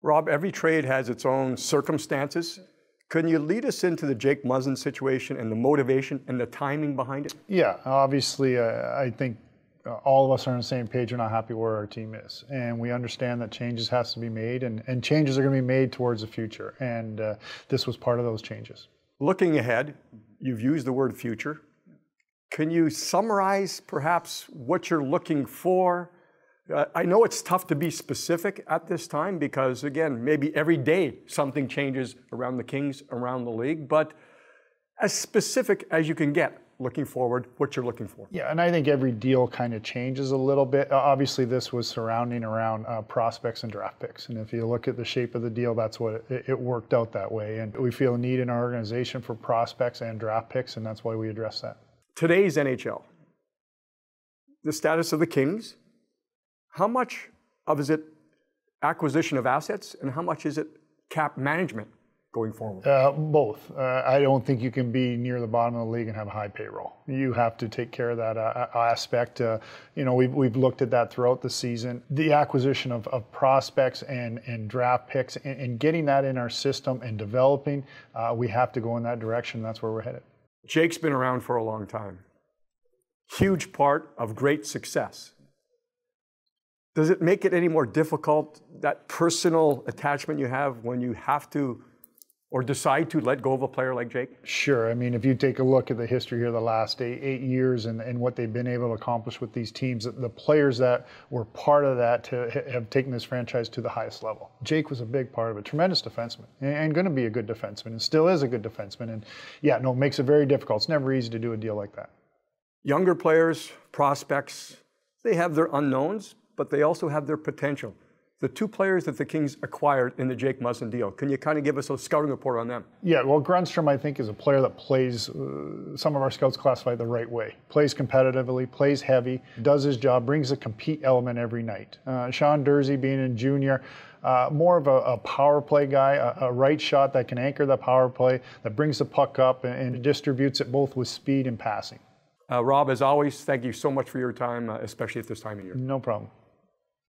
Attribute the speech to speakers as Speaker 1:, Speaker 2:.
Speaker 1: Rob, every trade has its own circumstances. Can you lead us into the Jake Muzzin situation and the motivation and the timing behind it?
Speaker 2: Yeah, obviously, I think all of us are on the same page. We're not happy where our team is. And we understand that changes has to be made, and changes are going to be made towards the future. And this was part of those changes. Looking ahead,
Speaker 1: you've used the word future. Can you summarize perhaps what you're looking for? I know it's tough to be specific at this time because, again, maybe every day something changes around the Kings, around the league, but as specific as you can get looking forward, what you're looking for.
Speaker 2: Yeah, and I think every deal kind of changes a little bit. Obviously, this was surrounding around prospects and draft picks. And if you look at the shape of the deal, that's what it worked out that way. And we feel a need in our organization for prospects and draft picks, and that's why we address that.
Speaker 1: Today's NHL, the status of the Kings, how much of is it acquisition of assets and how much is it cap management going forward?
Speaker 2: Both. I don't think you can be near the bottom of the league and have a high payroll. You have to take care of that aspect. We've looked at that throughout the season. The acquisition of prospects and draft picks and getting that in our system and developing, we have to go in that direction. That's where we're headed.
Speaker 1: Jake's been around for a long time. Huge part of great success. Does it make it any more difficult, that personal attachment you have when you have to or decide to let go of a player like Jake?
Speaker 2: Sure. I mean, if you take a look at the history here the last eight years and what they've been able to accomplish with these teams, the players that were part of that have taken this franchise to the highest level. Jake was a big part of it. Tremendous defenseman and going to be a good defenseman and still is a good defenseman. And yeah, no, it makes it very difficult. It's never easy to do a deal like that.
Speaker 1: Younger players, prospects, they have their unknowns, but they also have their potential. The two players that the Kings acquired in the Jake Muzzin deal, can you kind of give us a scouting report on them?
Speaker 2: Yeah, well, Grundstrom, I think, is a player that plays, some of our scouts classify the right way. Plays competitively, plays heavy, does his job, brings a compete element every night. Sean Dursey, being in junior, more of a power play guy, a right shot that can anchor the power play, that brings the puck up and distributes it both with speed and passing.
Speaker 1: Rob, as always, thank you so much for your time, especially at this time of year.
Speaker 2: No problem.